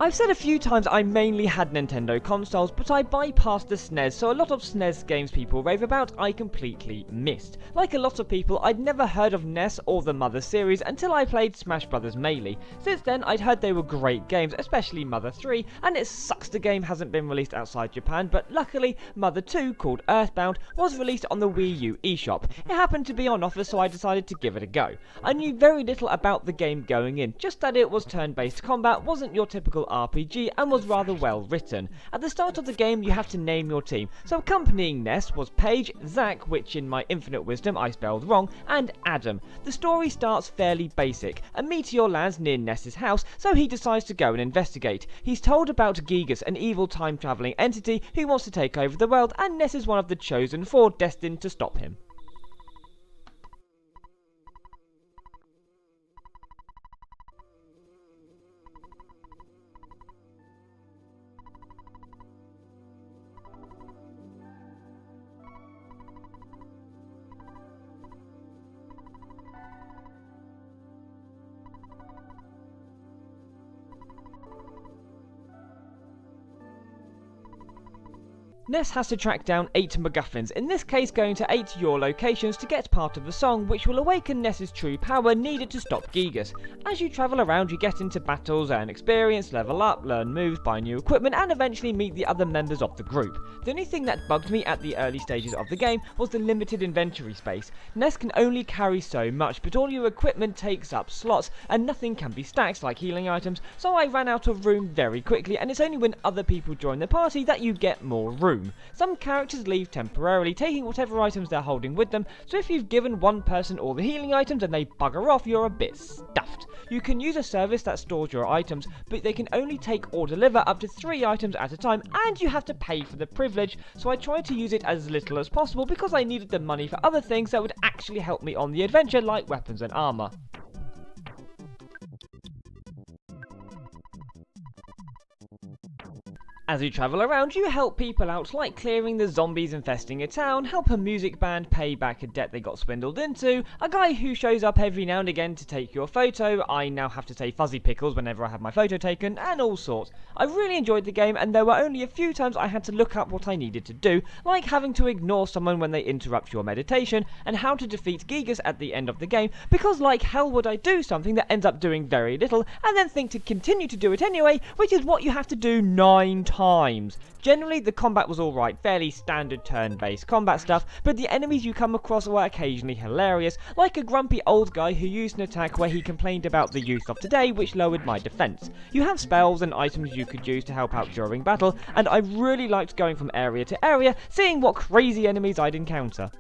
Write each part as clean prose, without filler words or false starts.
I've said a few times I mainly had Nintendo consoles, but I bypassed the SNES, so a lot of SNES games people rave about I completely missed. Like a lot of people, I'd never heard of Ness or the Mother series until I played Smash Bros. Melee. Since then, I'd heard they were great games, especially Mother 3, and it sucks the game hasn't been released outside Japan, but luckily, Mother 2, called Earthbound, was released on the WiiU eShop. It happened to be on offer, so I decided to give it a go. I knew very little about the game going in, just that it was turn-based combat, wasn't your typical RPG, and was rather well written. At the start of the game, you have to name your team, so accompanying Ness was Paige, Zack, which in my infinite wisdom I spelled wrong, and Adam. The story starts fairly basic. A meteor lands near Ness's house, so he decides to go and investigate. He's told about Gigas, an evil time-travelling entity who wants to take over the world, and Ness is one of the chosen four destined to stop him. Ness has to track down 8 MacGuffins, in this case going to 8 your locations to get part of the song, which will awaken Ness's true power needed to stop Gigas. As you travel around, you get into battles, earn experience, level up, learn moves, buy new equipment, and eventually meet the other members of the group. The only thing that bugged me at the early stages of the game was the limited inventory space. Ness can only carry so much, but all your equipment takes up slots, and nothing can be stacked like healing items, so I ran out of room very quickly, and it's only when other people join the party that you get more room. Some characters leave temporarily, taking whatever items they're holding with them, so if you've given one person all the healing items and they bugger off, you're a bit stuffed. You can use a service that stores your items, but they can only take or deliver up to 3 items at a time, and you have to pay for the privilege, so I tried to use it as little as possible because I needed the money for other things that would actually help me on the adventure, like weapons and armor. As you travel around, you help people out, like clearing the zombies infesting a town, help a music band pay back a debt they got swindled into, a guy who shows up every now and again to take your photo, I now have to say fuzzy pickles whenever I have my photo taken, and all sorts. I really enjoyed the game, and there were only a few times I had to look up what I needed to do, like having to ignore someone when they interrupt your meditation, and how to defeat Gigas at the end of the game, because like hell would I do something that ends up doing very little, and then think to continue to do it anyway, which is what you have to do 9 times. Generally, the combat was alright, fairly standard turn-based combat stuff, but the enemies you come across were occasionally hilarious, like a grumpy old guy who used an attack where he complained about the youth of today, which lowered my defense. You have spells and items you could use to help out during battle, and I really liked going from area to area, seeing what crazy enemies I'd encounter.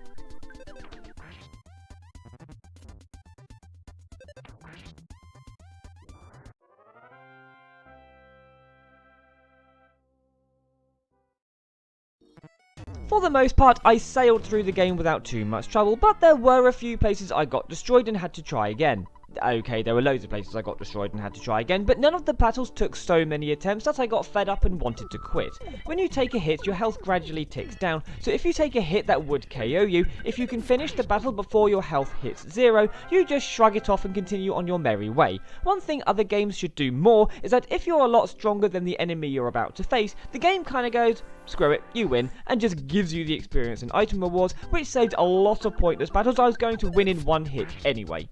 For the most part, I sailed through the game without too much trouble, but there were a few places I got destroyed and had to try again. Okay, there were loads of places I got destroyed and had to try again, but none of the battles took so many attempts that I got fed up and wanted to quit. When you take a hit, your health gradually ticks down, so if you take a hit that would KO you, if you can finish the battle before your health hits 0, you just shrug it off and continue on your merry way. One thing other games should do more is that if you're a lot stronger than the enemy you're about to face, the game kinda goes, screw it, you win, and just gives you the experience and item rewards, which saved a lot of pointless battles I was going to win in one hit anyway.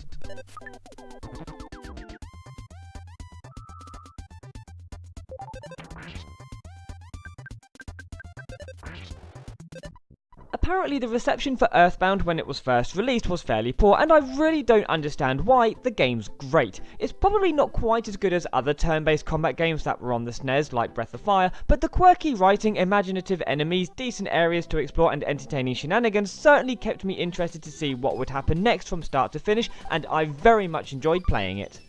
Apparently the reception for Earthbound when it was first released was fairly poor, and I really don't understand why. The game's great. It's probably not quite as good as other turn-based combat games that were on the SNES, like Breath of Fire, but the quirky writing, imaginative enemies, decent areas to explore, and entertaining shenanigans certainly kept me interested to see what would happen next from start to finish, and I very much enjoyed playing it.